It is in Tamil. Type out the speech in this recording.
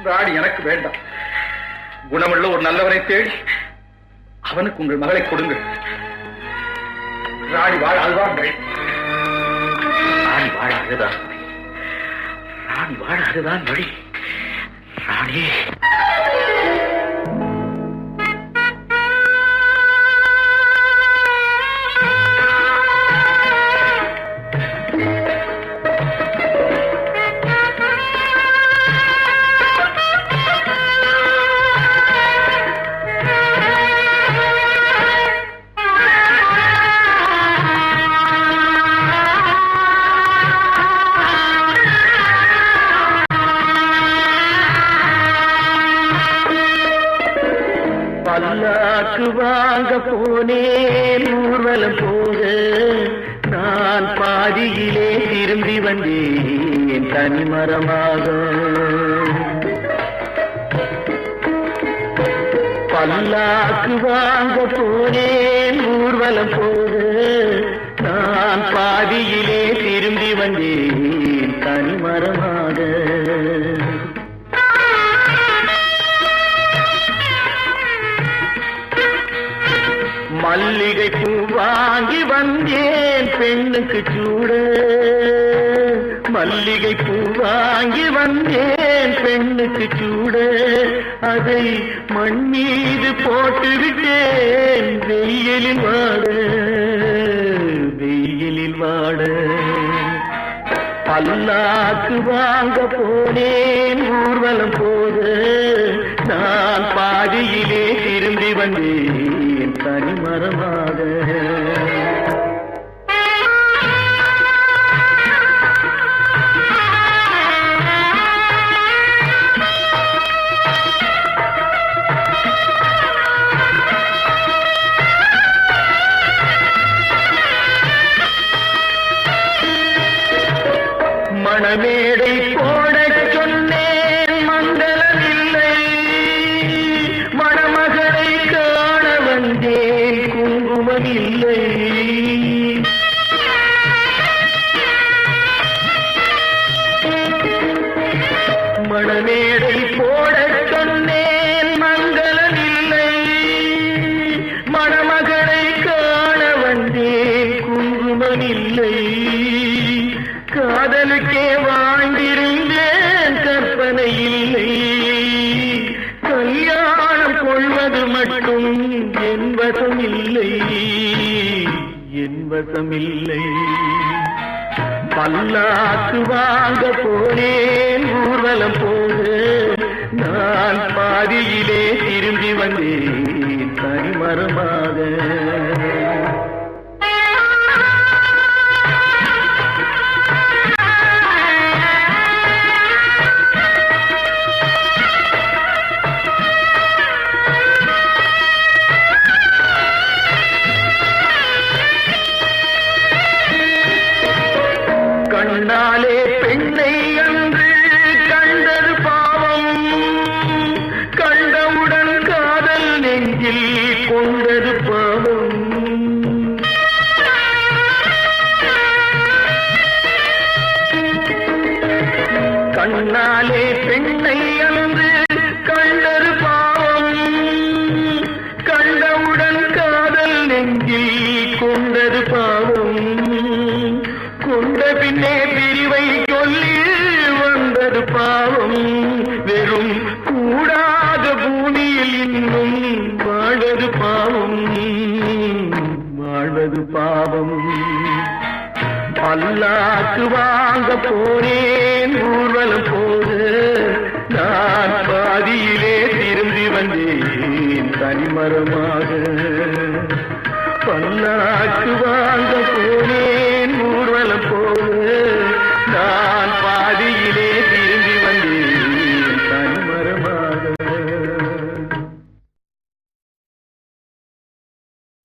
ராணி எனக்கு வேண்டாம். குணமுள்ள ஒரு நல்லவரை தேடி அவனுக்கு உங்கள் மகளை கொடுங்கள். ராணி வாழ அதுதான் வழி. ராணி வாழ அதுதான் வழி. ராணி வாழ அதுதான் வழி. ராணி பல்லாக்கு வாங்க போனேன் ஊர்வலம் போக, நான் பாதியிலே திரும்பி வந்தேன் தனிமரமாக. பல்லாக்கு வாங்க போனேன் ஊர்வலம் போக, நான் பாதியிலே திரும்பி வந்தேன் தனிமரமாக. மல்லிகை பூ வாங்கி வந்தேன் பெண்ணுக்கு சூட, மல்லிகை பூ வாங்கி வந்தேன் பெண்ணுக்கு சூட, அதை மண் மீது போட்டு விட்டேன் வெயிலில் வாட, வெயிலில் வாட. பல்லாக்கு வாங்க போனேன் ஊர்வலம் போக, நான் பாதியிலே திரும்பி வந்தேன் தனிமரமாக. மணமேடை போடச் சொன்னேன் மங்களமில்லை, மணமகளை காண வந்தேன் குங்குமமில்லை. மணமேடை போடச் சொன்னேன் மங்களமில்லை, மணமகளை காண வந்தேன் குங்குமமில்லை. காதலுக்கே வாழ்ந்திருந்தேன் கற்பனை இல்லை, கல்யாணம் கொள்வது மட்டும் என் வசமில்லை, என் வசமில்லை. பல்லாக்கு வாங்க போனேன் ஊர்வலம் போக, நான் பாதியிலே திரும்பி வந்தேன் தனிமரமாக. கண்ணாலே பெண்ணை அன்று கண்டது பாவம், கண்டவுடன் காதல் நெஞ்சில் கொண்டது பாவம். கண்ணாலே பெண்ணை அன்று கண்டது பாவம், கண்டவுடன் காதல் நெஞ்சில் கொண்டது பாவம். கொண்ட பின்னே பிரிவை சொல்லி வந்தது பாவம், வெறும் கூடாத பூமியில் இன்னும் வாழ்வது பாவம், வாழ்வது பாவம். பல்லாக்கு வாங்க போனேன் ஊர்வலம் போக, நான் பாதியிலே திரும்பி வந்தேன் தனிமரமாக. பல்லாக்கு வாங்க